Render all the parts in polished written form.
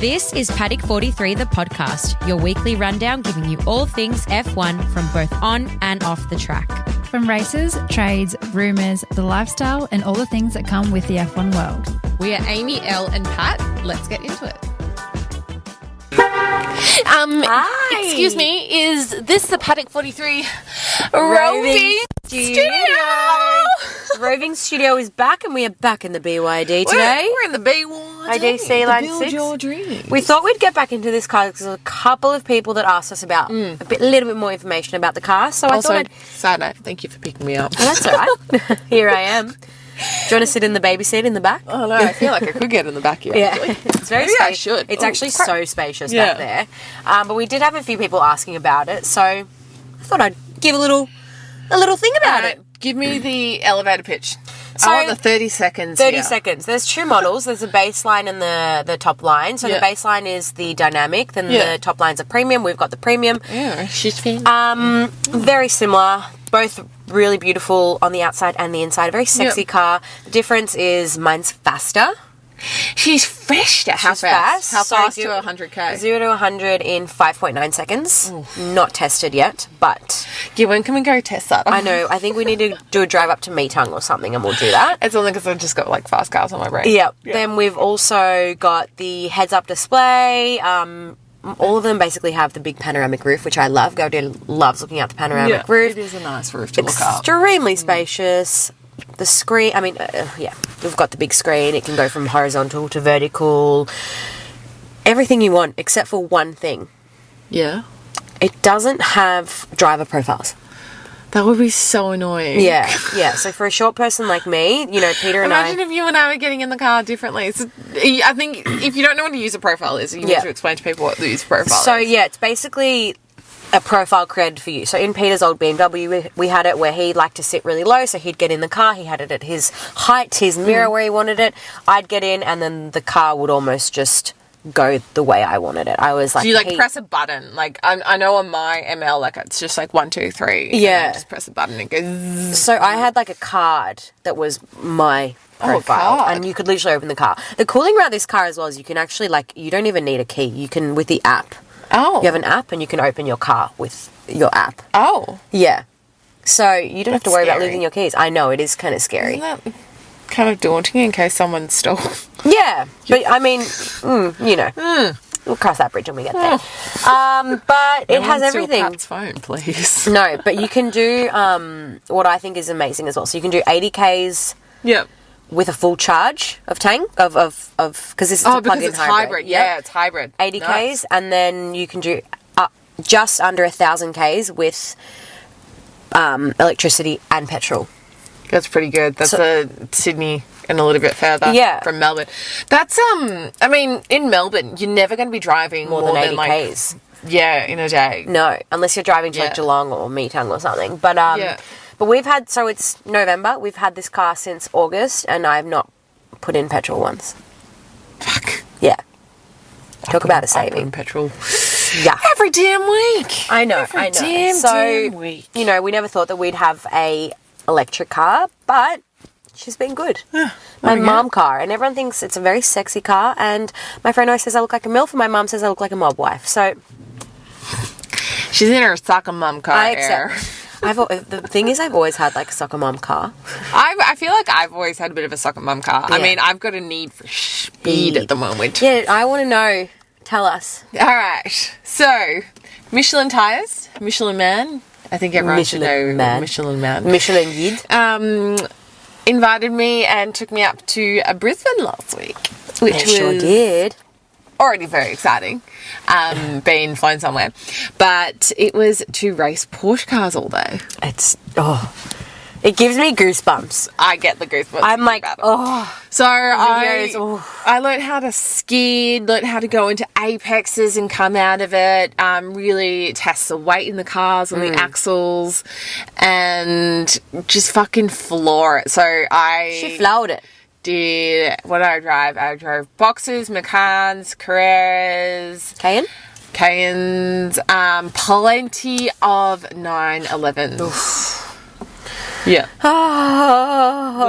This is Paddock 43, the podcast, your weekly rundown giving you all things F1 from both on and off the track. From races, trades, rumours, the lifestyle, and all the things that come with the F1 world. We are Amy, Elle, and Pat. Let's get into it. Hi. Excuse me, is this the Paddock 43 roving studio? Roving studio is back, and we are back in the BYD today. We're in the BYD Sealion Build 6. your dreams. We thought we'd get back into this car because there's a couple of people that asked us about a little bit more information about the car. So Also, I thought side note, thank you for picking me up. Oh, that's all right. Here I am. Do you want to sit in the baby seat in the back? Oh no, I feel like I could get in the back here. Yeah, Actually. it's very Maybe I spacious. should. It's Oh, actually crap. so spacious Yeah. back there. But we did have a few people asking about it, so I thought I'd give a little thing about it. Give me the elevator pitch. So, I want the 30 seconds 30 here. seconds. There's two models. There's a baseline and the top line. So Yeah. the baseline is the dynamic, then Yeah. the top line's a premium. We've got the premium. Yeah, she's fin. Very similar. Both really beautiful on the outside and the inside. Very sexy car. The difference is mine's faster. She's fresh. How She's fast. How So fast do- to 100k? 0 to 100 in 5.9 seconds. Not tested yet, but Yeah, when can we go test that? I know. I think we need to do a drive up to Meetung or something, and we'll do that. It's only because I've just got like fast cars on my brain. Yep. Then we've also got the heads-up display. All of them basically have the big panoramic roof, which I love. Goldie loves looking out the panoramic roof. It is a nice roof to look up. Extremely spacious. The screen, we've got the big screen. It can go from horizontal to vertical. Everything you want, except for one thing. Yeah. It doesn't have driver profiles. That would be so annoying. Yeah. So for a short person like me, Peter and Imagine if you and I were getting in the car differently. So, I think if you don't know what a user profile is, you need to explain to people what the user profile So, is. it's basically a profile created for you. So in Peter's old BMW, we had it where he liked to sit really low, so he'd get in the car, he had it at his height, his mirror where he wanted it. I'd get in, and then the car would almost just go the way I wanted it. I was like... Do you press a button? Like, I know on my ML, like, it's just like 1, 2, 3. Yeah. And just press a button and it goes... So I had like a card that was my profile, card. and you could literally open the car. The cool thing about this car as well is you can actually, you don't even need a key. You can, with the app. Oh. You have an app, and you can open your car with your app. Oh. Yeah. So you don't have to That's worry about scary. losing your keys. I know, it is kind of scary. Isn't that kind of daunting in case someone stole? Yeah, but I mean, we'll cross that bridge when we get there. But it has everything. Pat's phone, please. No, but you can do what I think is amazing as well. So you can do 80Ks Yep. with a full charge of tank of because this is a Because plug-in it's hybrid. Yep. Yeah, it's hybrid. 80Ks, Nice. and then you can do just under 1,000 Ks with electricity and petrol. That's pretty good. That's Sydney and a little bit further from Melbourne. That's, I mean, in Melbourne, you're never going to be driving More than 80 Ks. In a day. No, unless you're driving to like Geelong or Meetung or something. But but we've had, so it's November, we've had this car since August, and I've not put in petrol once. Fuck. Yeah. Talk about a I put in saving. petrol. Yeah. Every damn week. I know. Damn week. We never thought that we'd have a electric car, but she's been good. My mom car, and everyone thinks it's a very sexy car, and my friend always says I look like a MILF, and my mum says I look like a mob wife. So She's in her soccer mum car I era. accept. The thing is, I've always had like a soccer mom car. I feel like I've always had a bit of a soccer mum car. I Yeah. mean, I've got a need for speed at the moment. Yeah, I want to know. Tell us. All right. So, Michelin tyres, Michelin Man. I think everyone should know Michelin Man. Michelin Guide. Invited me and took me up to Brisbane last week, which They was sure did. already very exciting, being flown somewhere. But it was to race Porsche cars all day. It gives me goosebumps. I get the goosebumps. I'm like, about it. So videos, I learned how to skid, learned how to go into apexes and come out of it, really test the weight in the cars on the axles, and just fucking floor it. So She flowed it. what did I drive? I drove boxes, Mclarens, Carreras, Cayennes, plenty of 911s. Yeah. There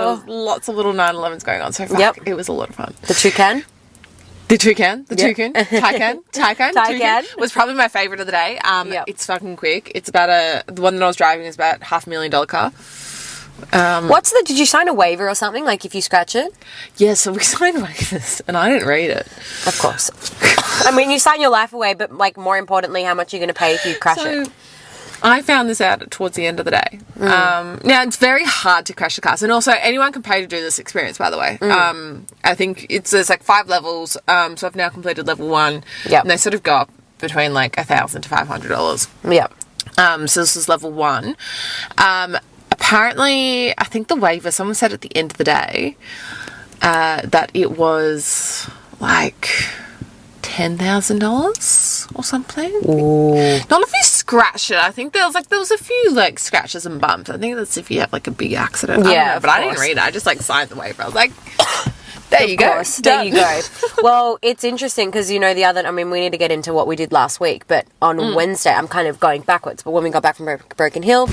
was lots of little 911s going on, so fuck, it was a lot of fun. The Toucan? The Toucan, Toucan was probably my favourite of the day. It's fucking quick. It's about the one that I was driving is about $500,000 car. Did you sign a waiver or something, like if you scratch it? Yeah, so we signed waivers, and I didn't read it. Of course. I mean, you sign your life away, but, like, more importantly, how much you're going to pay if you crash it. I found this out towards the end of the day. Now, it's very hard to crash the cars, and also anyone can pay to do this experience, by the way. I think there's like 5 levels, so I've now completed level 1, and they sort of go up between like $1,000 to $500. Yeah. So this is level 1. Apparently, I think the waiver, someone said at the end of the day that it was like $10,000 or something. Ooh. Not if you scratch it. I think there was a few like scratches and bumps. I think that's if you have like a big accident. Yeah, I don't know, but I didn't read it. I just like signed the waiver. I was like, there you go. There you go. Well, it's interesting because, you know, we need to get into what we did last week, but on Wednesday, I'm kind of going backwards, but when we got back from Broken Hill,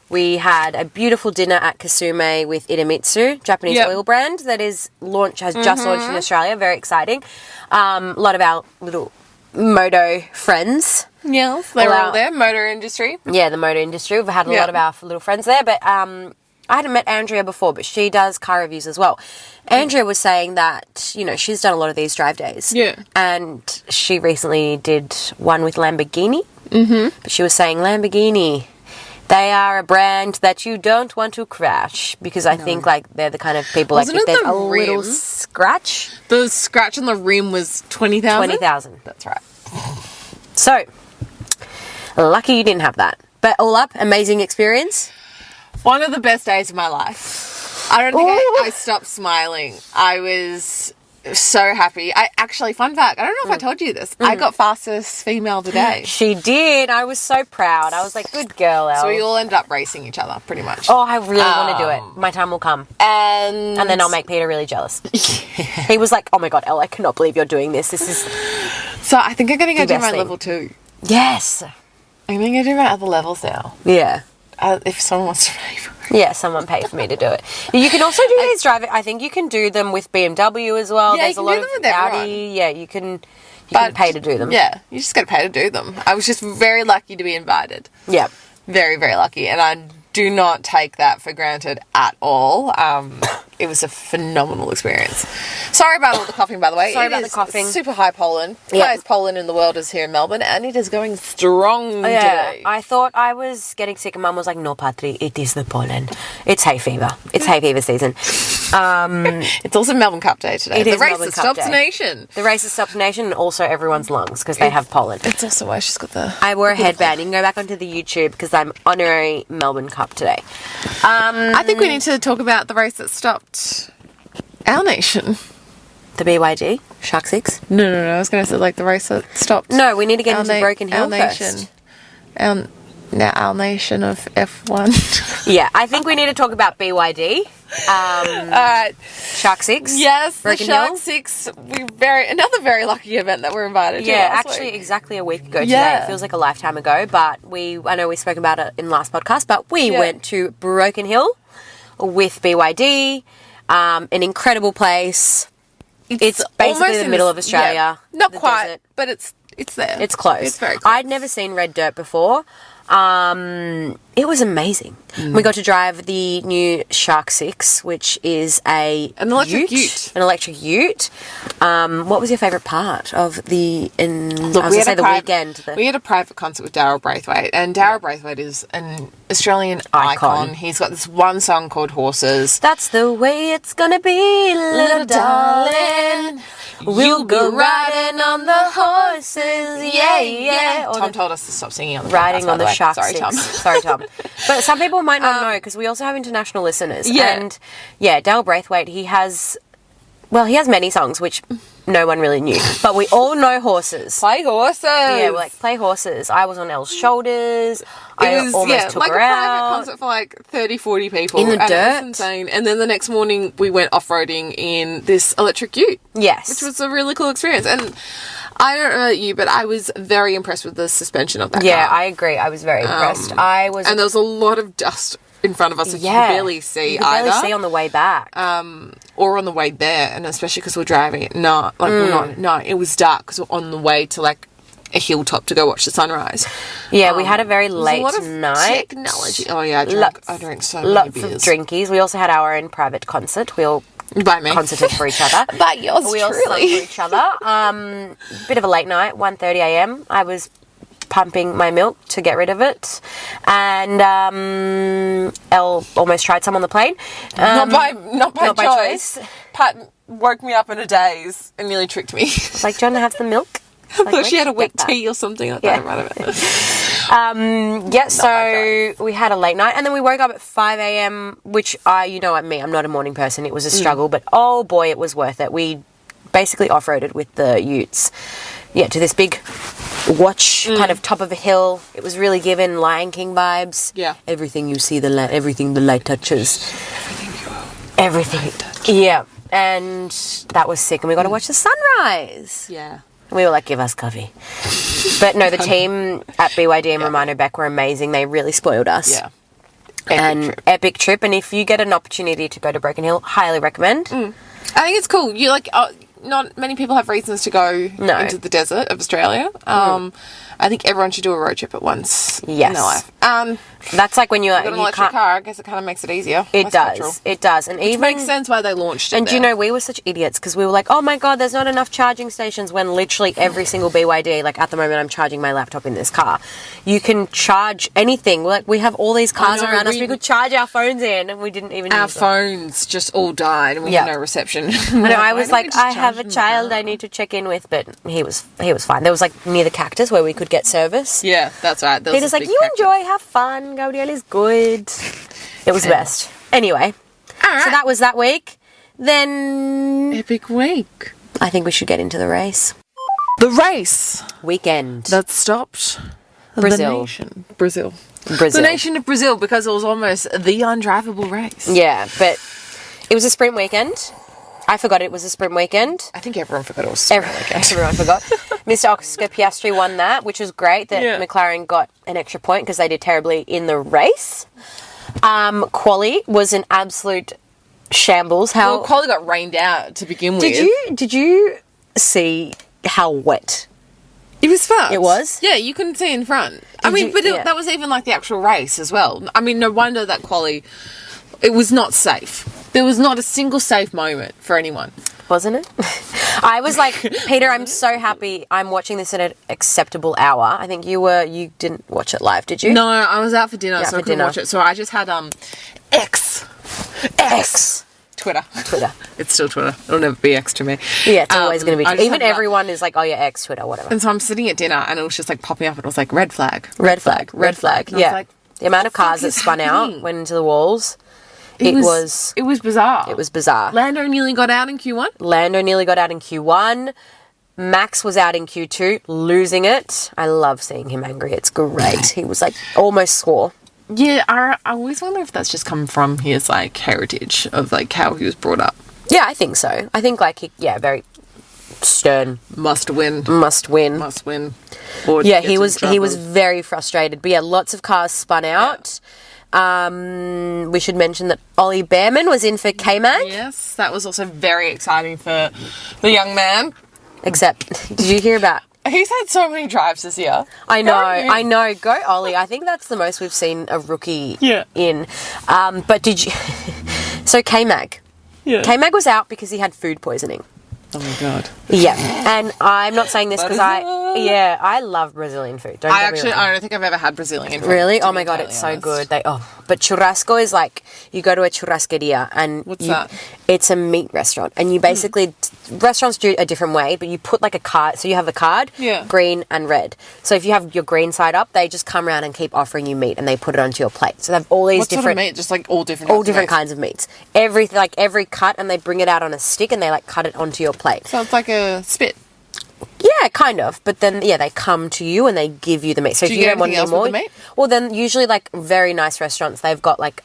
we had a beautiful dinner at Kasume with Idemitsu, Japanese oil brand that has just launched in Australia. Very exciting. A lot of our little moto friends. Yeah, they were all there. Motor industry. Yeah, the motor industry. We've had a lot of our little friends there, but I hadn't met Andrea before, but she does car reviews as well. Andrea was saying that, you know, she's done a lot of these drive days. Yeah. And she recently did one with Lamborghini. Mm-hmm. But she was saying Lamborghini, they are a brand that you don't want to crash because I think, like, they're the kind of people, Wasn't like, if it there's the a little rim? scratch. The scratch on the rim was $20,000? $20,000. That's right. So, lucky you didn't have that. But all up, amazing experience. One of the best days of my life. I don't think I stopped smiling. I was so happy. Fun fact, I don't know if I told you this. I got fastest female today. She did. I was so proud. I was like, good girl, Elle. So we all ended up racing each other, pretty much. Oh, I really want to do it. My time will come. And then I'll make Peter really jealous. He was like, oh my God, Elle, I cannot believe you're doing this. This is So I think I'm going to go do my thing. level 2. Yes. I'm going to go do my other levels now. Yeah. If someone wants to pay for it. Yeah, someone paid for me to do it. You can also do these driving. I think you can do them with BMW as well. Yeah, There's you a can lot do of them with everyone. Audi. Yeah, you can pay to do them. Yeah, you just got to pay to do them. I was just very lucky to be invited. Yeah. Very, very lucky. And I do not take that for granted at all. It was a phenomenal experience. Sorry about all the coughing, by the way. Sorry about the coughing. Super high pollen. Yeah. Highest pollen in the world is here in Melbourne, and it is going strong today. I thought I was getting sick, and Mum was like, no, Patri, it is the pollen. It's hay fever. It's hay fever season. It's also Melbourne Cup Day today. It the is race Melbourne that Cup stops Day. the nation. The race that stops the nation and also everyone's lungs because they have pollen. It's also why she's got the... I wore a headband. You can go back onto the YouTube because I'm honorary Melbourne Cup today. I think we need to talk about the race that stopped our nation. The BYD Shark 6? No. I was going to say, like, the race that stopped... No, we need to get into Broken Hill first. Our nation of F1. Yeah, I think we need to talk about BYD. Shark 6. Yes, Broken the Shark Hill. 6. Another very lucky event that we're invited to. Yeah, last actually week. exactly a week ago today. Yeah. It feels like a lifetime ago, but I know we spoke about it in last podcast, but we went to Broken Hill with BYD, an incredible place. It's basically in the middle of Australia. Yeah. Not the quite, desert. but it's there. It's close. It's very close. I'd never seen red dirt before. It was amazing. We got to drive the new Shark 6, which is an electric ute. An electric ute. What was your favourite part of the weekend? We had a private concert with Daryl Braithwaite, and Daryl Braithwaite is an Australian icon. He's got this one song called Horses. That's the way it's gonna be, little darling. We'll go riding on the horses, yeah. Tom told us to stop singing on the Riding podcast, on the Shark 6. Sorry, Tom. Sorry, Tom. But some people might not know because we also have international listeners. Yeah. And Dale Braithwaite, he has many songs which no one really knew. But we all know Horses. Play Horses. Yeah, we're like, play Horses. I was on Elle's shoulders. I almost took like her a private out. concert for like 30, 40 people. In the and dirt. It was insane. And then the next morning we went off-roading in this electric ute. Yes. Which was a really cool experience. And I don't know about you, but I was very impressed with the suspension of that car. Yeah, I agree. I was very impressed. And there was a lot of dust in front of us, which you Yeah. could barely see You could either. barely see on the way back. Or on the way there, and especially because we're driving at night. No, it was dark because we're on the way to like a hilltop to go watch the sunrise. Yeah, we had a very There's a late lot of night. technology. Oh yeah, I drank so many Lots beers. of drinkies. We also had our own private concert. We all By me. concerted for each other. By yours We all sung for truly. each other. Bit of a late night, 1:30 a.m. I was pumping my milk to get rid of it, and Elle almost tried some on the plane. Not by not by choice. choice. Pat woke me up in a daze and nearly tricked me. It's like, do you want to have some milk? I thought she had a wet Get that. tea or something like Yeah. that in front of it. Yeah, so we had a late night, and then we woke up at 5 a.m., which you know what, me, I'm not a morning person. It was a struggle, but oh boy, it was worth it. We basically off-roaded with the utes. Yeah, to this big watch, kind of top of a hill. It was really given Lion King vibes. Yeah. Everything you see, everything the light touches. Everything. Yeah, and that was sick, and we got to watch the sunrise. Yeah. We were like, give us coffee. But no, the team at BYD and Romano Beck were amazing. They really spoiled us. Yeah. Epic trip. And if you get an opportunity to go to Broken Hill, highly recommend. I think it's cool. You like, not many people have reasons to go into the desert of Australia. I think everyone should do a road trip at once in Yes. their life. That's like when You've got an you electric can't. car, I guess it kind of makes it easier. It Less does. petrol. It does. And Which even makes sense why they launched it And do you there. know, we were such idiots because we were like, oh my God, there's not enough charging stations, when literally every single BYD, like at the moment I'm charging my laptop in this car. You can charge anything. Like we have all these cars know, around us. we- We could charge our phones in and we didn't even Our use them. phones just all died and we Yeah. had no reception. I know, I was like, I have a child I need to check in with, but he was fine. There was like near the cactus where we could get service. Yeah, that's right. There was Peter's this like, big you cactus. enjoy, have fun, Gabrielle is good. It was the best. Anyway, All right. so that was that week. Then Epic week. I think we should get into the race. The race Weekend. that stopped Brazil. the nation. Brazil. Brazil. The nation of Brazil, because it was almost the undrivable race. Yeah, but it was a sprint weekend. I forgot it was a sprint weekend. I think everyone forgot it was sprint weekend. Everyone forgot. Mr. Oscar Piastri won that, which was great that Yeah. McLaren got an extra point because they did terribly in the race. Quali was an absolute shambles. How Well, Collie got rained out to begin with. did you see how wet? It was fast. It was? Yeah, you couldn't see in front. I Did mean, you- but yeah. that was even like the actual race as well. I mean, no wonder that Quali, it was not safe. There was not a single safe moment for anyone. Wasn't it? I was like, Peter, I'm so happy I'm watching this at an acceptable hour. I think you didn't watch it live, did you? No, I was out for dinner, Yeah, so for I couldn't dinner. watch it. So I just had X. Twitter. It's still Twitter. It'll never be X to me. Yeah, it's always going to I be. just Even had that. everyone is like, oh, yeah, X, Twitter, whatever. And so I'm sitting at dinner and it was just like popping up and it was like red flag. Red flag. And I was Yeah. like, The amount of fuck cars that is spun happening? out, went into the walls. It was bizarre. It was bizarre. Lando nearly got out in Q1. Lando nearly got out in Q1. Max was out in Q2, losing it. I love seeing him angry. It's great. He was like almost swore. Yeah, I always wonder if that's just come from his like heritage of like how he was brought up. Yeah, I think so. I think like very stern, Must win. must win. Must win. Or Yeah, gets he in was trouble. very frustrated. But yeah, lots of cars spun out. We should mention that Ollie Behrman was in for K-Mag. Yes, that was also very exciting for the young man. Except, did you hear about? He's had so many drives this year. I know, Go him. I know. Go Ollie. I think that's the most we've seen a rookie Yeah. in. But did you? So K-Mag. Yeah. K-Mag was out because he had food poisoning. Oh my god. Yeah, and I'm not saying this because That is- I love Brazilian food. Don't I get me actually, wrong. I don't think I've ever had Brazilian food. Really? to Oh be my god, totally it's so honest. good. But churrasco is like you go to a churrasqueria and What's that? It's a meat restaurant, and you basically restaurants do a different way, but you put like a card. So you have a card, Yeah. green and red. So if you have your green side up, they just come around and keep offering you meat, and they put it onto your plate. So they have all these What sort of different meat? Just like all different. all types of different meat? kinds of meats. Every cut, and they bring it out on a stick, and they like cut it onto your plate. So it's like a spit. Yeah, kind of. But then, yeah, they come to you and they give you the meat. So Do if you you get don't want anything any else with more, the meat? well, then usually like very nice restaurants, they've got like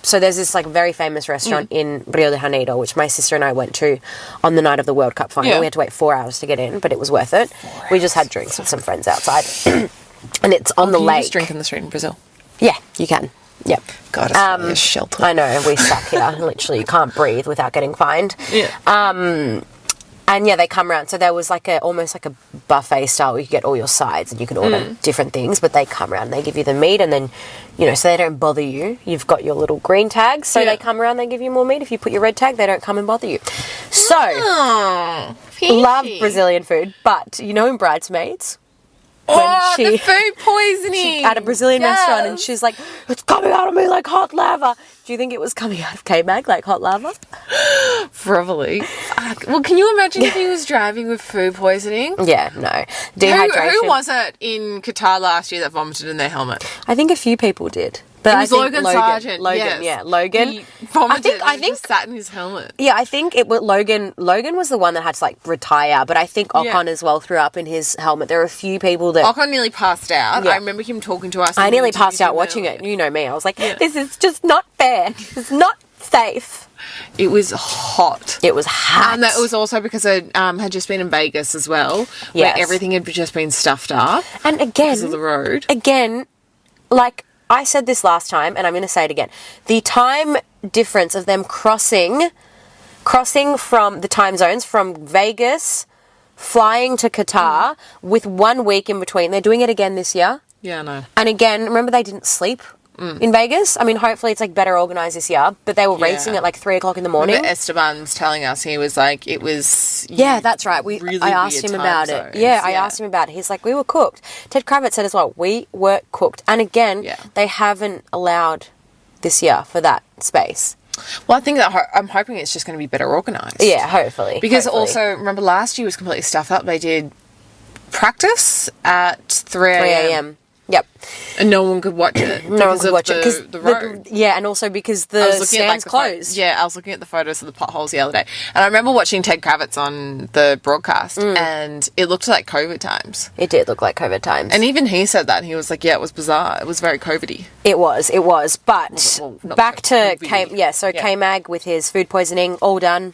so there's this like very famous restaurant in Rio de Janeiro, which my sister and I went to on the night of the World Cup final. Yeah. We had to wait 4 hours to get in, but it was worth it. We just had drinks with some friends outside, and it's on the Can you lake. just drink in the street in Brazil? Yeah, you can. Yep. God, Australia's a shelter. I know, we stuck here. Literally, you can't breathe without getting fined. Yeah. And yeah, they come around. So there was almost like a buffet style where you get all your sides and you can order different things, but they come around and they give you the meat and then, so they don't bother you. You've got your little green tags, so they come around, they give you more meat. If you put your red tag, they don't come and bother you. So, love Brazilian food, but in Bridesmaids, the food poisoning at a Brazilian restaurant, and she's like, it's coming out of me like hot lava. Do you think it was coming out of K-Mag like hot lava? Probably. Fuck. Well, can you imagine if he was driving with food poisoning? Yeah, no. Dehydration. Who was it in Qatar last year that vomited in their helmet? I think a few people did. But it was Logan Sargent. Logan, yes. Yeah, Logan. He vomited I think just sat in his helmet. Yeah, I think it was Logan. Logan was the one that had to retire, but I think Ocon as well threw up in his helmet. There were a few people that Ocon nearly passed out. Yeah. I remember him talking to us. I nearly passed out watching it. You know me. I was like, this is just not fair. It's not safe. It was hot. It was hot. And that was also because I had just been in Vegas as well, where everything had just been stuffed up. And again, because of the road. Again, I said this last time, and I'm going to say it again. The time difference of them crossing from the time zones from Vegas, flying to Qatar, with 1 week in between. They're doing it again this year. Yeah, I know. And again, remember they didn't sleep in Vegas? I mean, hopefully it's better organised this year, but they were racing at 3 o'clock in the morning. Remember Esteban was telling us, he was like, it was... Yeah, that's right. Really I asked him about it. Yeah, I asked him about it. He's like, we were cooked. Ted Kravitz said as well, we were cooked. And again, they haven't allowed this year for that space. Well, I think that I'm hoping it's just going to be better organised. Yeah, hopefully. Because also, remember last year was completely stuffed up. They did practice at 3 a.m. Yep. And no one could watch it. No one could watch it because the road. And also because the stands closed. I was looking at the photos of the potholes the other day, and I remember watching Ted Kravitz on the broadcast, and it looked like COVID times. It did look like COVID times, and even he said that, and he was like, "Yeah, it was bizarre. It was very COVID-y." It was. But back to K-Mag with his food poisoning, all done.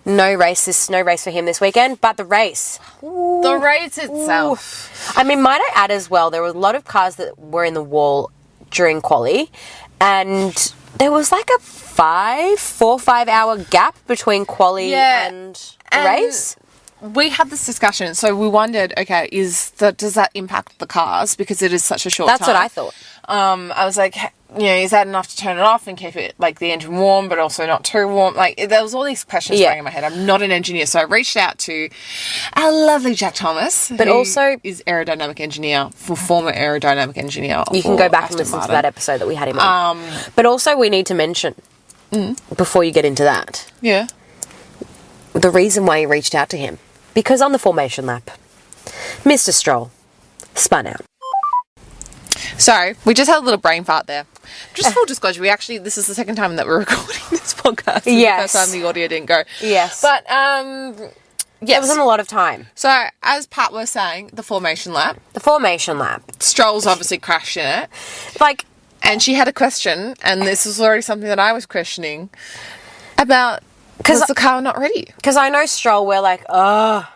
No race for him this weekend, but the race. Ooh. The race itself. I mean, might I add as well, there were a lot of cars that were in the wall during quali, and there was a 4 or 5 hour gap between quali and the race. We had this discussion, so we wondered, okay, does that impact the cars because it is such a short time? That's what I thought. I was like, is that enough to turn it off and keep it the engine warm, but also not too warm? There was all these questions going in my head. I'm not an engineer, so I reached out to our lovely Jack Thomas, but also is former aerodynamic engineer. You can go back and listen to that episode that we had him on. But also, we need to mention before you get into that, the reason why you reached out to him, because on the formation lap, Mr. Stroll spun out. Sorry, we just had a little brain fart there. Just full disclosure, this is the second time that we're recording this podcast. Yes. The first time the audio didn't go. Yes. But, It wasn't a lot of time. So, as Pat was saying, the formation lap. Stroll's obviously crashed in it. And she had a question, and this was already something that I was questioning, about, was the car not ready? Because I know Stroll, we're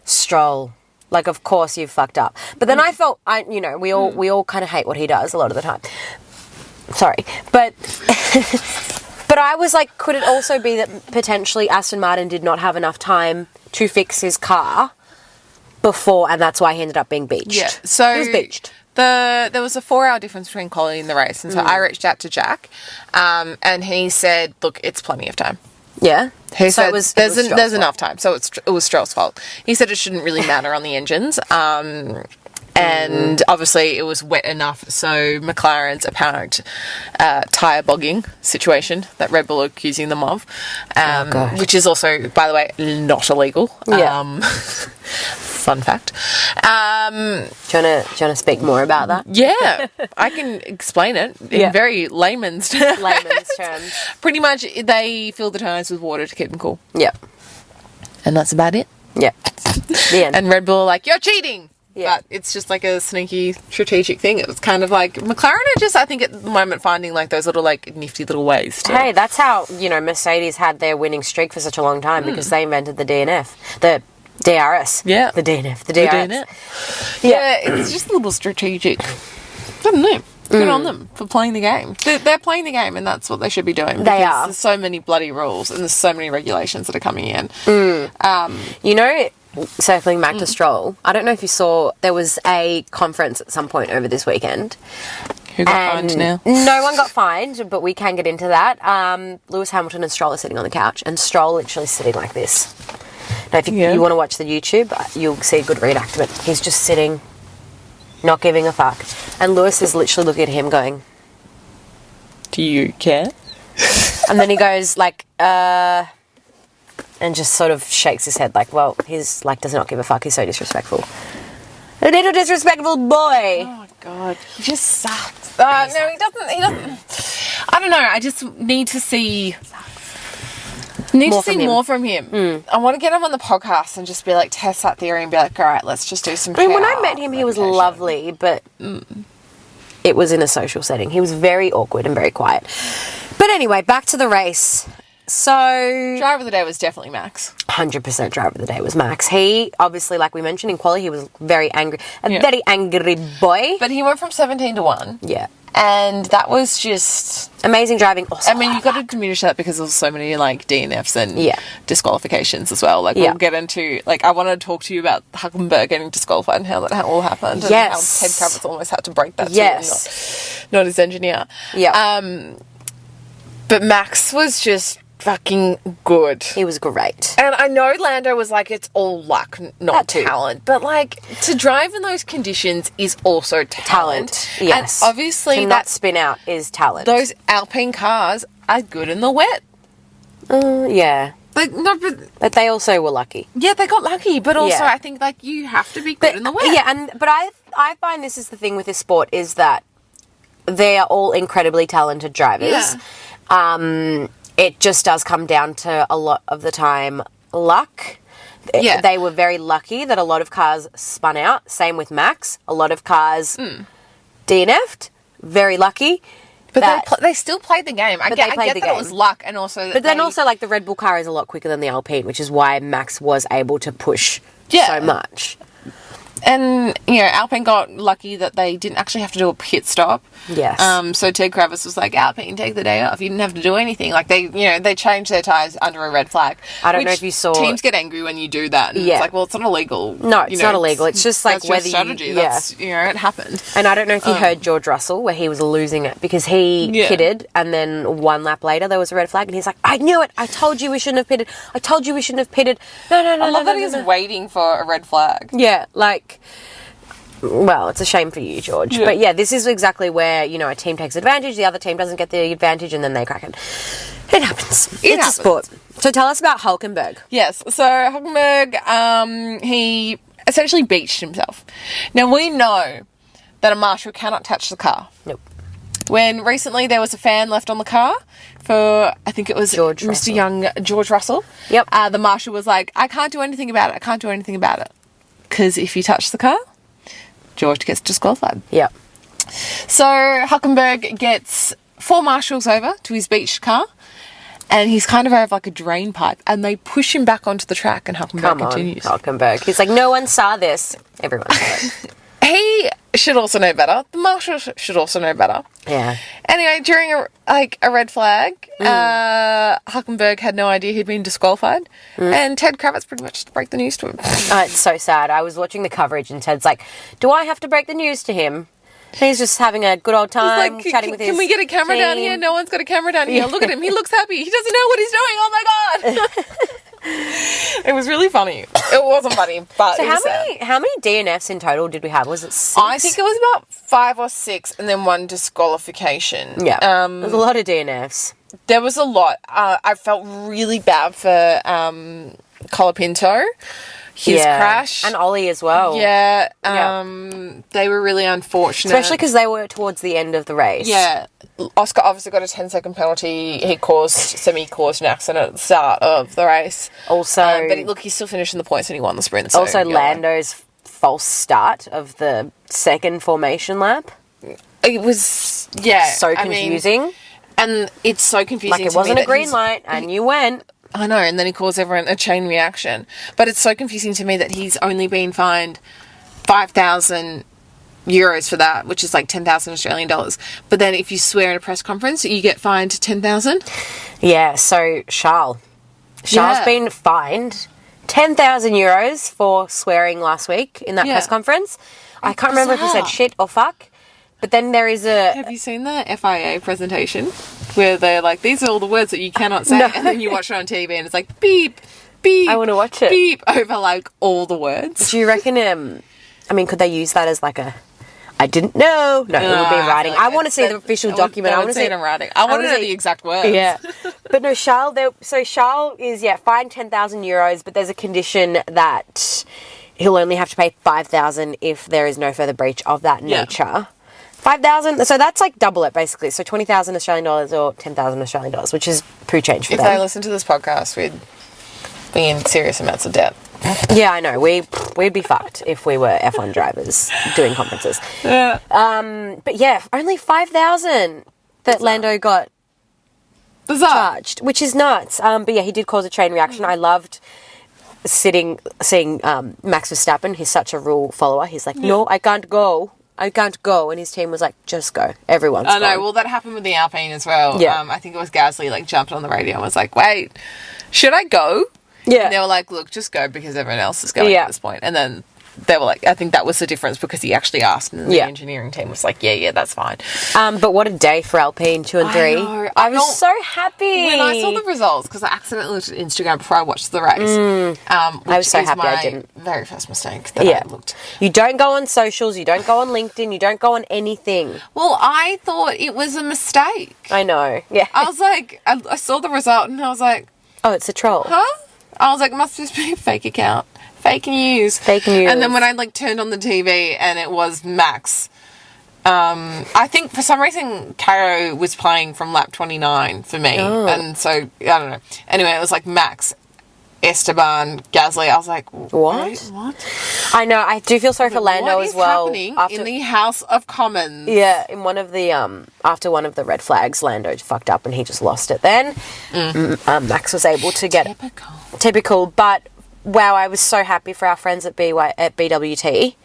Stroll. Of course you've fucked up. But then I felt, we all kind of hate what he does a lot of the time. Sorry. But but I was like, could it also be that potentially Aston Martin did not have enough time to fix his car before, and that's why he ended up being beached? Yeah. So he was beached. There was a 4-hour difference between quality and the race, and so I reached out to Jack, and he said, look, it's plenty of time. Yeah. He said there's enough time, so it was Stroll's fault. He said it shouldn't really matter on the engines, and obviously it was wet enough, so McLaren's apparent tyre bogging situation that Red Bull are accusing them of, which is also, by the way, not illegal. Yeah. Fun fact. Do you want to speak more about that? Yeah, I can explain it in very layman's terms. Pretty much, they fill the tyres with water to keep them cool. Yeah. And that's about it. Yeah. The end. And Red Bull are like, you're cheating! Yeah. But it's just a sneaky strategic thing. It was kind of McLaren are just, I think, at the moment finding those little nifty little ways to... Hey, that's how, Mercedes had their winning streak for such a long time because they invented the DNF. The DRS. Yeah. The DNF. The DRS. Yeah, it's just a little strategic. I don't know. Good on them for playing the game. They're playing the game, and that's what they should be doing. They are. There's so many bloody rules, and there's so many regulations that are coming in. Circling back to Stroll, I don't know if you saw, there was a conference at some point over this weekend. Who got fined now? No one got fined, but we can get into that. Lewis Hamilton and Stroll are sitting on the couch, and Stroll literally sitting like this. Now, if you want to watch the YouTube, you'll see a good reenactment. He's just sitting, not giving a fuck. And Lewis is literally looking at him going, do you care? And then he goes like, and just sort of shakes his head like, well, he's like, does not give a fuck. He's so disrespectful. A little disrespectful boy. Oh, God. He just sucks. No, he doesn't. I don't know. I just need to see... more from him. I want to get him on the podcast and just be like, test that theory and be like, all right, let's just do some I mean, when I met him, he was lovely, but it was in a social setting. He was very awkward and very quiet. But anyway, back to the race. So... Driver of the day was definitely Max. 100% driver of the day was Max. He, obviously, like we mentioned in quali, he was very angry. Very angry boy. But he went from 17 to 1. Yeah. And that was just... amazing driving. Also, I mean, you've got to diminish that because there's so many, like, DNFs and disqualifications as well. Like, we'll get into... Like, I want to talk to you about Huckenberg getting disqualified and how that all happened. And how Ted Kravitz almost had to break that too, not his engineer. Yeah. But Max was just fucking good. He was great. And I know Lando was like, it's all luck, not talent. But, like, to drive in those conditions is also talent. Yes. And obviously... to not spin out is talent. Those Alpine cars are good in the wet. Yeah. Like, no, but they also were lucky. Yeah, they got lucky. But also, I think, like, you have to be good in the wet. Yeah, but I find this is the thing with this sport is that they are all incredibly talented drivers. Yeah. It just does come down to a lot of the time luck. Yeah. They were very lucky that a lot of cars spun out. Same with Max. A lot of cars DNF'd. Very lucky. But they still played the game. I get that it was luck and also... But then also, like, the Red Bull car is a lot quicker than the Alpine, which is why Max was able to push so much. And, you know, Alpine got lucky that they didn't actually have to do a pit stop. Yes. So Ted Kravitz was like, Alpine, take the day off. You didn't have to do anything. Like, they changed their tyres under a red flag. I don't know if you saw... Teams get angry when you do that. And it's like, well, it's not illegal. No, it's not illegal. It's just like whether strategy. That's, it happened. And I don't know if you heard George Russell, where he was losing it because he pitted and then one lap later there was a red flag and he's like, I knew it. I told you we shouldn't have pitted. I told you we shouldn't have pitted. No. I love that he's waiting for a red flag. Yeah, like... Well, it's a shame for you, George. Yeah. But yeah, this is exactly where, you know, a team takes advantage, the other team doesn't get the advantage, and then they crack it. It happens. It's a sport. So tell us about Hulkenberg. Yes. So Hulkenberg, he essentially beached himself. Now, we know that a marshal cannot touch the car. Nope. When recently there was a fan left on the car for, I think it was George Russell. Yep. The marshal was like, I can't do anything about it. Because if you touch the car... George gets disqualified. Yeah. So Hulkenberg gets 4 marshals over to his beached car and he's kind of over like a drain pipe and they push him back onto the track and Hulkenberg continues. Hulkenberg. He's like, no one saw this. Everyone saw it. He should also know better. The marshal should also know better. Yeah. Anyway, during a red flag, Hulkenberg had no idea he'd been disqualified, and Ted Kravitz pretty much just broke the news to him. It's so sad. I was watching the coverage, and Ted's like, "Do I have to break the news to him?" He's just having a good old time, chatting with his Can we get a camera down here? No one's got a camera down here. Look at him. He looks happy. He doesn't know what he's doing. Oh, my God. It was really funny. It wasn't funny, but so how many DNFs in total did we have? Was it 6? I think it was about 5 or 6 and then 1 disqualification. Yeah. There's a lot of DNFs. There was a lot. I felt really bad for Colapinto. His crash. And Ollie as well. Yeah. They were really unfortunate. Especially because they were towards the end of the race. Yeah. Oscar obviously got a 10-second penalty. He caused an accident at the start of the race. Also... but look, he still finished in the points and he won the sprint. So, also, Lando's false start of the second formation lap. It was, so confusing. And it's so confusing like, it wasn't a green light and you went... I know, and then he caused everyone a chain reaction. But it's so confusing to me that he's only been fined $5,000 euros for that, which is like 10,000 Australian dollars. But then if you swear in a press conference, you get fined 10,000. Yeah, so Charles been fined 10,000 euros for swearing last week in that press conference. I can't remember if he said shit or fuck, but then there is a... Have you seen the FIA presentation where they're like, these are all the words that you cannot say, and then you watch it on TV and it's like, beep, beep, I want to watch it. Beep, over like all the words. Do you reckon, I mean, could they use that as like a... I didn't know. No, it would be writing. I want to see the official document. I want to see it in writing. I want to know the exact words. Yeah. But no, Charles is, fined 10,000 euros, but there's a condition that he'll only have to pay 5,000 if there is no further breach of that nature. 5,000, so that's like double it basically. So 20,000 Australian dollars or 10,000 Australian dollars, which is poo change for them. If they listen to this podcast, we'd be in serious amounts of debt. Yeah, I know. We'd be fucked if we were F1 drivers doing conferences. Yeah. But yeah, only 5,000 that Lando got charged, which is nuts. But yeah, he did cause a chain reaction. I loved seeing Max Verstappen. He's such a rule follower. He's like, no, I can't go. And his team was like, just go. Everyone's gone. I know. Well, that happened with the Alpine as well. Yeah. I think it was Gasly like jumped on the radio and was like, wait, should I go? Yeah. And they were like, look, just go because everyone else is going at this point. And then they were like, I think that was the difference because he actually asked and the engineering team was like, yeah, that's fine. But what a day for Alpine 2 and 3. I was so happy. When I saw the results, because I accidentally looked at Instagram before I watched the race. I was so happy I didn't. Very first mistake that I looked. You don't go on socials, you don't go on LinkedIn, you don't go on anything. Well, I thought it was a mistake. I know. Yeah. I was like, I saw the result and I was like, oh, it's a troll. Huh? I was like, must just be a fake account. Fake news. Fake news. And then when I like turned on the TV and it was Max, I think for some reason Caro was playing from lap 29 for me. Oh. And so, I don't know. Anyway, it was like Max, Esteban, Gasly. I was like, what? Wait, what? I know. I do feel sorry for Lando as well. What is happening in the House of Commons? Yeah, in one of the after one of the red flags, Lando fucked up and he just lost it. Then Max was able to get typical. But wow, I was so happy for our friends at BWT.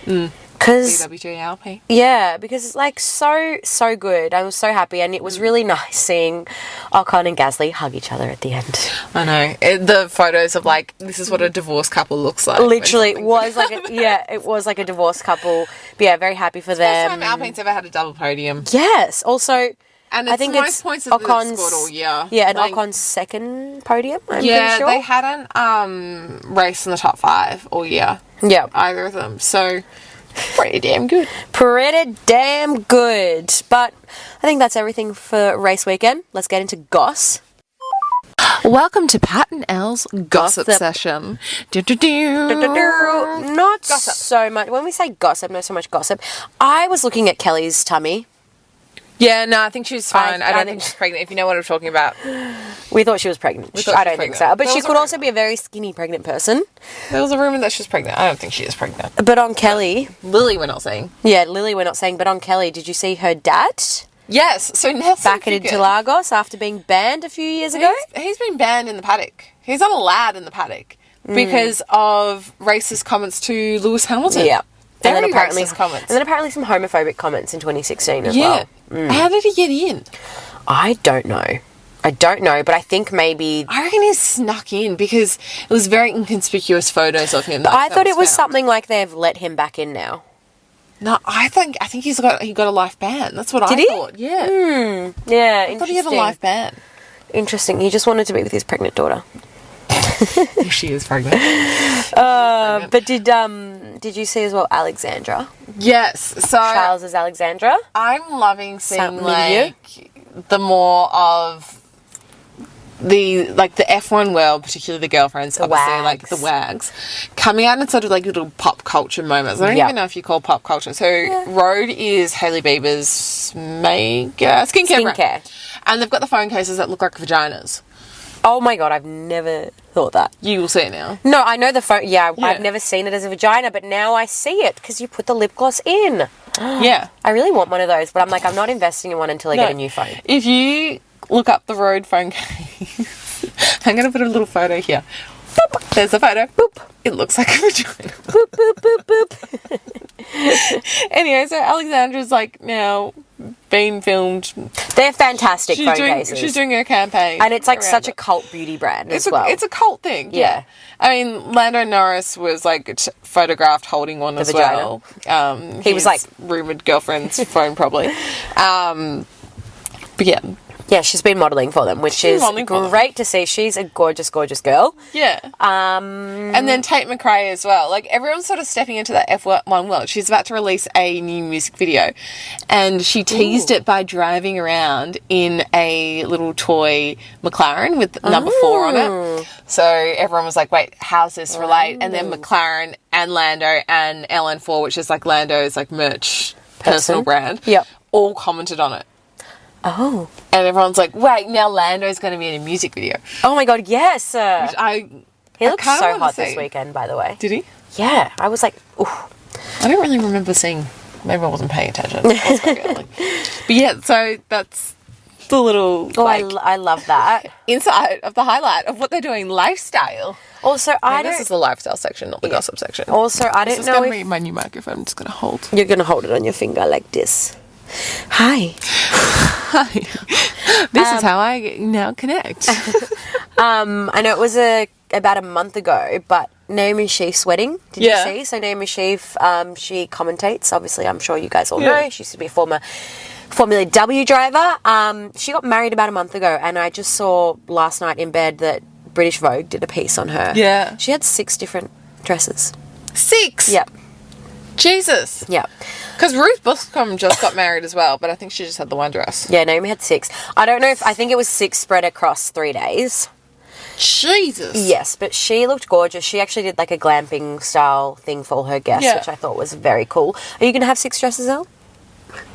Because BWT. Yeah, because it's like so good. I was so happy, and it was really nice seeing Ocon and Gasly hug each other at the end. I know. The photos of like, this is what a divorced couple looks like. Literally, it was like it was like a divorced couple. But yeah, very happy for them. First time Alpine's ever had a double podium. Yes. Also, and I think it's points that they've scored all year. Yeah, and Ocon's second podium, I'm pretty sure. They hadn't raced in the top 5 all year. Yeah. Either of them. So, pretty damn good. Pretty damn good. But I think that's everything for race weekend. Let's get into goss. Welcome to Pat and Elle's gossip session. Not so much. When we say gossip, not so much gossip. I was looking at Kelly's tummy. Yeah, no, I think she's fine. I don't think she's pregnant, if you know what I'm talking about. We thought she was pregnant. I don't think so. But she could also be a very skinny pregnant person. There was a rumour that she's pregnant. I don't think she is pregnant. But on Kelly... Lily, we're not saying. Yeah, Lily, we're not saying. But on Kelly, did you see her dad? Yes. So Nelson back at Interlagos after being banned a few years ago? He's been banned in the paddock. He's not allowed in the paddock because of racist comments to Lewis Hamilton. Yeah. And then apparently some homophobic comments in 2016 as well. How did he get in? I don't know, but I think maybe... I reckon he snuck in because it was very inconspicuous photos of him. I thought it was something like they've let him back in now. No, I think he got a life ban. That's what I thought. Yeah. Yeah, I thought he had a life ban. Interesting. He just wanted to be with his pregnant daughter. She is pregnant. But did you see as well Alexandra? Yes. So Charles is Alexandra. I'm loving seeing the more of the F1 world, particularly the girlfriends, obviously the wags, coming out in sort of like little pop culture moments. I don't even know if you call pop culture. So Rode is Hailey Bieber's skincare brand. And they've got the phone cases that look like vaginas. Oh my god, I've never thought that. You will see it now. No, I know the phone. Yeah, I've never seen it as a vagina, but now I see it because you put the lip gloss in. Yeah. I really want one of those, but I'm like, I'm not investing in one until I get a new phone. If you look up the Rode phone case, I'm going to put a little photo here. There's a photo. Boop. It looks like a vagina. Boop, boop, boop, boop. Anyway, so Alexandra's like now being filmed. They're fantastic phone cases. She's doing her campaign. And it's like such a cult beauty brand as well. It's a cult thing. Yeah. I mean, Lando Norris was like photographed holding one as vagina. Well. He was like rumoured girlfriend's phone probably. But yeah. Yeah, she's been modelling for them, which is great to see. She's a gorgeous, gorgeous girl. Yeah. And then Tate McRae as well. Like, everyone's sort of stepping into that F1 world. She's about to release a new music video. And she teased it by driving around in a little toy McLaren with number 4 on it. So everyone was like, wait, how's this relate? And then McLaren and Lando and LN4, which is like Lando's like merch personal brand, all commented on it. Oh. And everyone's like, wait, now Lando's going to be in a music video. Oh my God, yes. He looked so hot this weekend, by the way. Did he? Yeah. I was like, ooh. I don't really remember seeing, maybe I wasn't paying attention. But yeah, so that's the little, I love that. Inside of the highlight of what they're doing, lifestyle. Also, This is the lifestyle section, not the gossip section. Also, I don't know if... This is going to be my new microphone. I'm just going to hold. You're going to hold it on your finger like this. Hi. This is how I now connect. I know it was about a month ago, but Naomi Sheaf's wedding, did you see? So Naomi Sheaf, she commentates. Obviously, I'm sure you guys all know. She used to be a former Formula W driver. She got married about a month ago, and I just saw last night in bed that British Vogue did a piece on her. Yeah. She had 6 different dresses. 6? Yep. Jesus. Yeah. Because Ruth Buscombe just got married as well, but I think she just had the one dress. Yeah, Naomi had 6. I don't know I think it was 6 spread across 3 days. Jesus. Yes, but she looked gorgeous. She actually did like a glamping style thing for all her guests, which I thought was very cool. Are you going to have 6 dresses, Elle?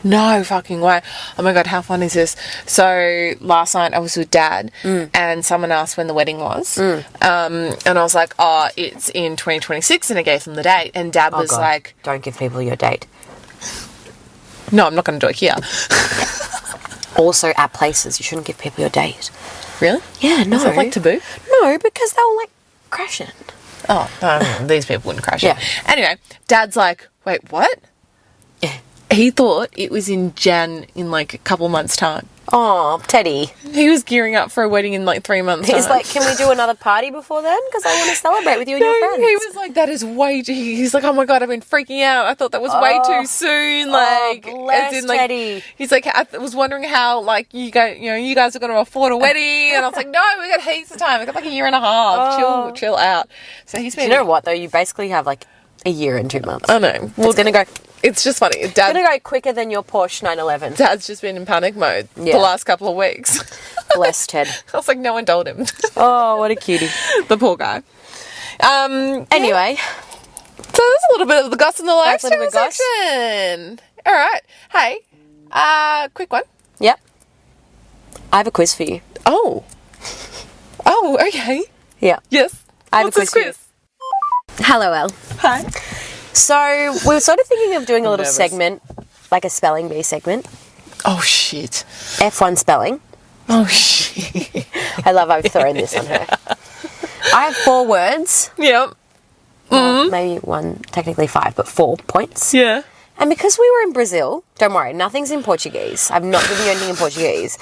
No fucking way. Oh my God, how fun is this? So last night I was with Dad and someone asked when the wedding was. And I was like, oh, it's in 2026, and I gave them the date. And Dad was like... Don't give people your date. No, I'm not going to do it here. Also at places, you shouldn't give people your date. Really? Yeah, no. Is that like taboo? No, because they'll like crash it. Oh, no, these people wouldn't crash it. Anyway, Dad's like, wait, what? He thought it was in like a couple months' time. Oh, Teddy. He was gearing up for a wedding in like 3 months' time. He's like, can we do another party before then? Because I want to celebrate with you and your friends. He was like, that is way too... He's like, oh my God, I've been freaking out. I thought that was way too soon. Like, bless as in, like, Teddy. He's like, I was wondering how, like, you guys are going to afford a wedding. And I was like, no, we got heaps of time. We got like a year and a half. Chill out. So he's been... Do you know what, though? You basically have like a year and 2 months. I know. Well, it's going to go... It's just funny. It's going to go quicker than your Porsche 911. Dad's just been in panic mode the last couple of weeks. Bless Ted. I was like, no one told him. Oh, what a cutie. The poor guy. Anyway. So there's a little bit of the goss in the lifestyle section. All right. Hey, quick one. Yep. I have a quiz for you. Oh, okay. Yeah. Yes. I have a quiz for you. Hello, Elle. Hi. So we were sort of thinking of doing a little segment, like a spelling bee segment. Oh, shit. F1 spelling. Oh, shit. I love I've thrown this on her. I have 4 words. Yep. Well, maybe 1, technically 5, but 4 points. Yeah. And because we were in Brazil, don't worry, nothing's in Portuguese. I've not given you anything in Portuguese.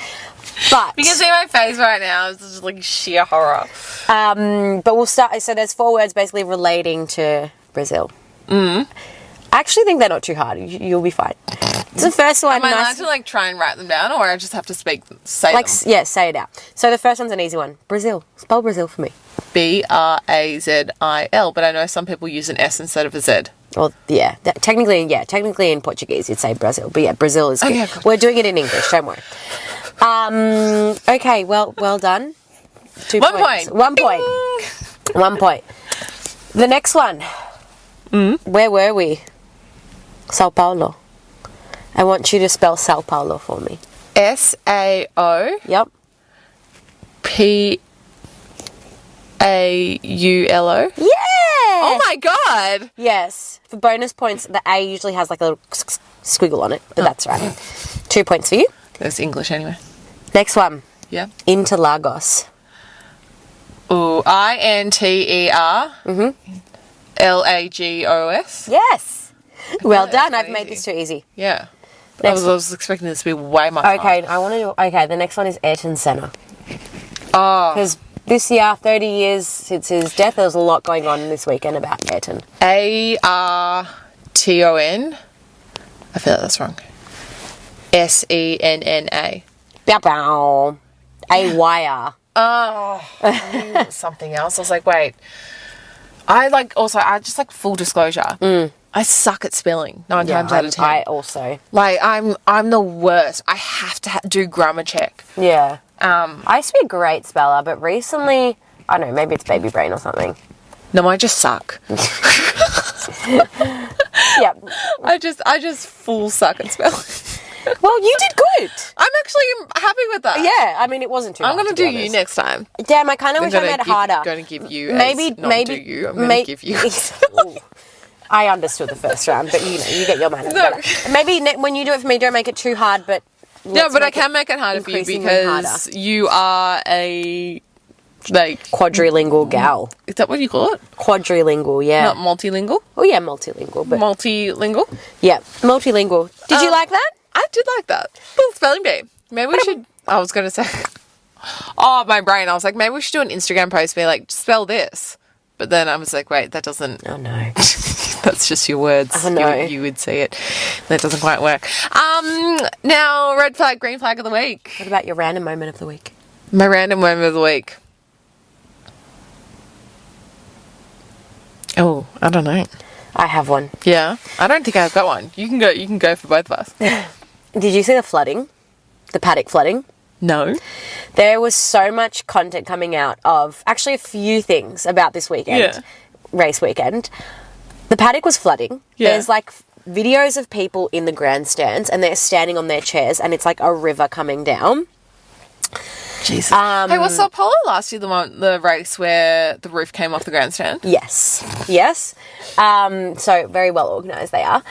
But you can see my face right now. It's just like sheer horror. But we'll start. So there's 4 words basically relating to Brazil. I actually think they're not too hard. You'll be fine. So the first one... Am I allowed to like try and write them down, or I just have to say them? Yeah, say it out. So the first one's an easy one. Brazil. Spell Brazil for me. Brazil, but I know some people use an S instead of a Z. Well, yeah. Technically in Portuguese you'd say Brazil. But yeah, Brazil is good. Okay, good. We're doing it in English, don't worry. Okay, well done. 2 1 points. point. 1 point. 1 point. The next one. Where were we? São Paulo. I want you to spell São Paulo for me. SAO. Yep. PAULO. Yeah! Oh my God! Yes. For bonus points, the A usually has like a little squiggle on it, but that's right. 2 points for you. That's English anyway. Next one. Yeah. Interlagos. Ooh, INTER LAGOS. Yes. Well done. quite I've made easy. this too easy. Yeah. I Next was expecting this to be way more fun. Okay, I want to do. Okay, the next one is Ayrton Senna. Oh. Because this year, 30 years since his death, there was a lot going on this weekend about Ayrton. ARTON. I feel like that's wrong. SENNA. Bow bow. AYR. Oh, I knew it was something else. I was like, wait. I just like full disclosure. I suck at spelling 9 times out of 10. I also. Like, I'm the worst. I have to do grammar check. Yeah. I used to be a great speller, but recently, I don't know, maybe it's baby brain or something. No, I just suck. Yep. I just full suck at spelling. Well, you did good. I'm actually happy with that. Yeah, I mean, it wasn't too I'm hard, going to to be do you honest. next time. Damn, I kind of wish I made it harder. I'm going to give you Maybe. I'm going to give you. Ooh. I understood the first round, but you get your man. No. Maybe when you do it for me, don't make it too hard, but No, but I can make it harder for you because you are a, like... quadrilingual gal. Is that what you call it? Quadrilingual, yeah. Not multilingual? Oh, yeah, multilingual. But Multilingual? yeah, multilingual. Did you like that? I did like that. Little spelling bee. Maybe we should... I was going to say... Oh, my brain. I was like, maybe we should do an Instagram post be like, spell this. But then I was like, wait, that doesn't... Oh, no. That's just your words. Oh, no. You would see it. That doesn't quite work. Now, red flag, green flag of the week. What about your random moment of the week? My random moment of the week. Oh, I don't know. I have one. Yeah, I don't think I've got one. You can go for both of us. Did you see the flooding? The paddock flooding? No. There was so much content coming out of actually a few things about this weekend, race weekend. The paddock was flooding. Yeah. There's like videos of people in the grandstands and they're standing on their chairs and it's like a river coming down. Jesus. Hey, was São Paulo last year the race where the roof came off the grandstand? Yes. So very well organised they are.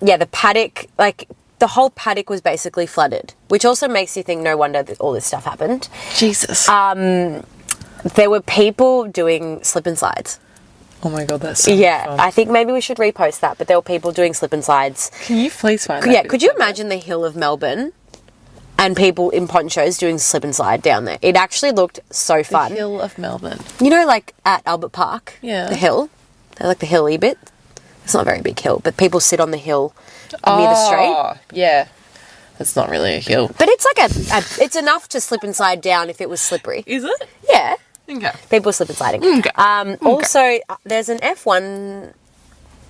The paddock, like the whole paddock was basically flooded, which also makes you think no wonder that all this stuff happened. Jesus. There were people doing slip and slides. Oh my God, that's so fun. I think maybe we should repost that, but there were people doing slip and slides. Can you please find that? Yeah, could you imagine the hill of Melbourne and people in ponchos doing slip and slide down there? It actually looked so fun. The hill of Melbourne. You know, like at Albert Park? Yeah. The hill? They're like the hilly bit. It's not a very big hill, but people sit on the hill near the street. Oh, yeah. That's not really a hill. But it's like it's enough to slip and slide down if it was slippery. Is it? Yeah. Okay. People slip and sliding. Okay. Also, there's an F1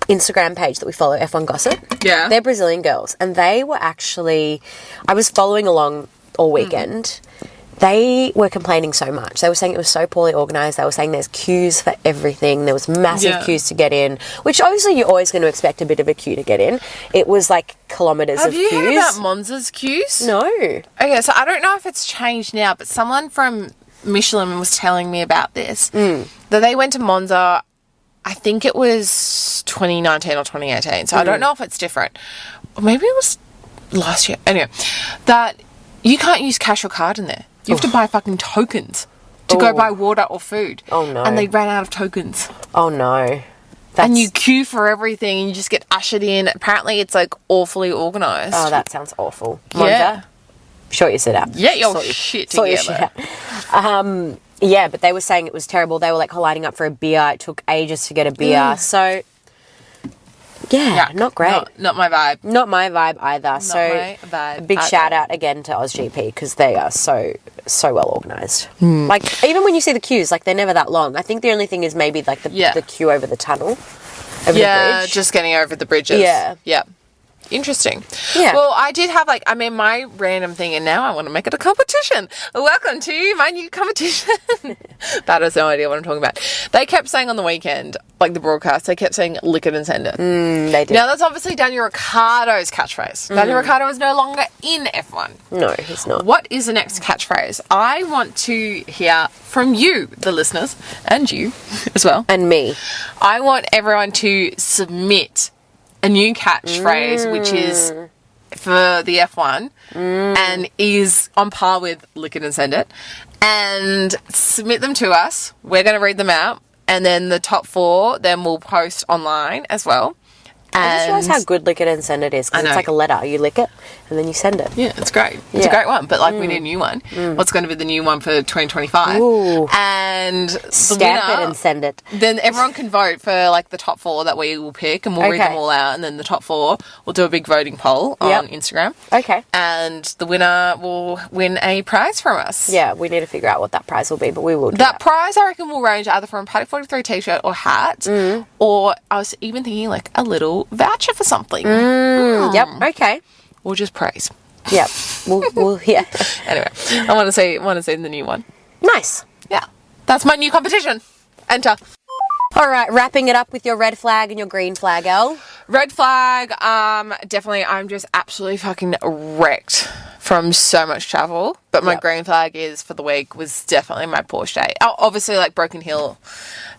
Instagram page that we follow, F1 Gossip. Yeah. They're Brazilian girls, and they were actually... I was following along all weekend. They were complaining so much. They were saying it was so poorly organised. They were saying there's queues for everything. There was massive queues to get in, which obviously you're always going to expect a bit of a queue to get in. It was like kilometres of queues. Have you heard about Monza's queues? No. Okay, so I don't know if it's changed now, but someone from Michelin was telling me about this. That they went to Monza, I think it was 2019 or 2018, so I don't know if it's different. Or maybe it was last year. Anyway, that you can't use cash or card in there. You have to buy fucking tokens to go buy water or food. Oh, no. And they ran out of tokens. Oh, no. And you queue for everything and you just get ushered in. Apparently it's like awfully organised. Oh, that sounds awful. Monza, Yeah. sort your shit out. Get your shit Sort your together. shit out. Yeah, but they were saying it was terrible. They were like lining up for a beer. It took ages to get a beer. So, yeah, not great. Not my vibe. Not my vibe either. Not my vibe a big either. shout out again to OzGP because they are so well organised. Like, even when you see the queues, like, they're never that long. I think the only thing is maybe, like, the queue over the tunnel, over the bridge. Just getting over the bridges. Yeah. Yeah. Interesting. Yeah. Well, I did have my random thing, and now I want to make it a competition. Welcome to my new competition. That has no idea what I'm talking about. They kept saying on the weekend, like the broadcast, they kept saying lick it and send it. They did. Now, that's obviously Daniel Ricciardo's catchphrase. Daniel Ricciardo is no longer in F1. No, he's not. What is the next catchphrase? I want to hear from you, the listeners, and you as well. And me. I want everyone to submit a new catchphrase, which is for the F1 and is on par with lick it and send it. and submit them to us. We're going to read them out. And then the top 4, then we'll post online as well. I just realised how good lick it and send it is, because I it's know. like a letter. You lick it and then you send it. Yeah, it's great. It's a great one, but like we need a new one. What's going to be the new one for 2025? Ooh. And the Stamp winner, it and send it. then everyone can vote for like the top 4 that we will pick, and we'll read Okay. them all out. And then the top 4, we'll do a big voting poll on Instagram. Okay. And the winner will win a prize from us. Yeah, we need to figure out what that prize will be, but we will do That prize, I reckon, will range either from a Paddock 43 t-shirt or hat, or I was even thinking like a little voucher for something. Yep, okay. Or just praise. Yep. We'll yeah. Anyway, I want to see the new one. Nice. Yeah, that's my new competition. Enter. All right, wrapping it up with your red flag and your green flag, Elle. Red flag. Definitely. I'm just absolutely fucking wrecked from so much travel. But my green flag is for the week was definitely my Porsche day. Oh, obviously, like Broken Hill,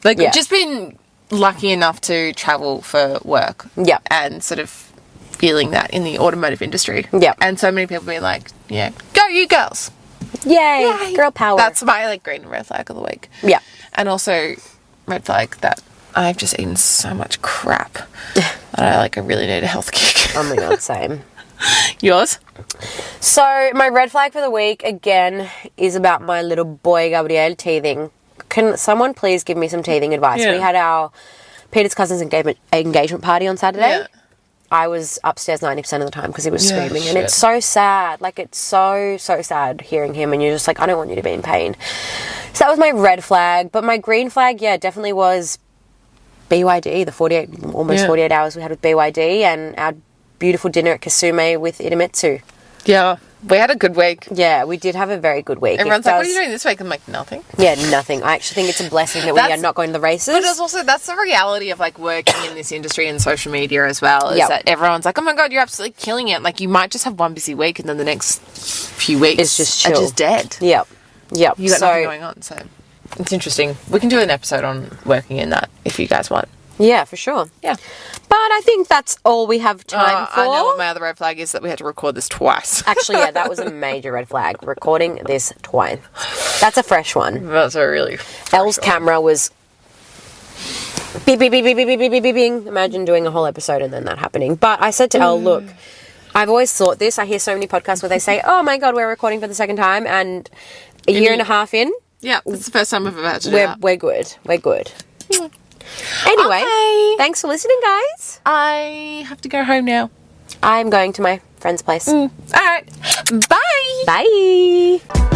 like just been lucky enough to travel for work. Yep. And sort of feeling that in the automotive industry. Yep. And so many people being like, yeah, go you girls. Yay. Girl power. That's my like green and red flag of the week. Yeah. And also red flag that I've just eaten so much crap that I really need a health kick. Oh my God, same. Yours? So my red flag for the week, again, is about my little boy Gabriel teething. Can someone please give me some teething advice? Yeah. We had our Peter's cousin's engagement party on Saturday. Yeah. I was upstairs 90% of the time because he was Yeah, screaming. And it's shit. so sad. Like, it's so sad hearing him. And you're just like, I don't want you to be in pain. So that was my red flag. But my green flag, definitely was BYD, the almost 48 hours we had with BYD, and our beautiful dinner at Kasume with Idemitsu. Yeah. We had a good week. Yeah, we did have a very good week. Everyone's like, what are you doing this week? I'm like, nothing. Yeah, nothing. I actually think it's a blessing that we are not going to the races. But it's also, that's the reality of like working in this industry and social media as well, is that everyone's like, oh my God, you're absolutely killing it. Like, you might just have one busy week and then the next few weeks It's just are chill. just dead. Yep. You got nothing going on, so it's interesting. We can do an episode on working in that if you guys want. Yeah, for sure. Yeah. But I think that's all we have time for. I know what my other red flag is, that we had to record this twice. Actually, yeah, that was a major red flag. Recording this twice. That's a fresh one. That's a really Elle's camera was beep, beep, beep, beep, beep, beep, beep, beep, beep. Imagine doing a whole episode and then that happening. But I said to Elle, look, I've always thought this. I hear so many podcasts where they say, oh my God, we're recording for the second time. And a year and a half in, Yeah, it's the first time I've ever had to do that. we're good. We're good. Anyway, thanks for listening, guys. I have to go home now. I'm going to my friend's place. All right. Bye. Bye.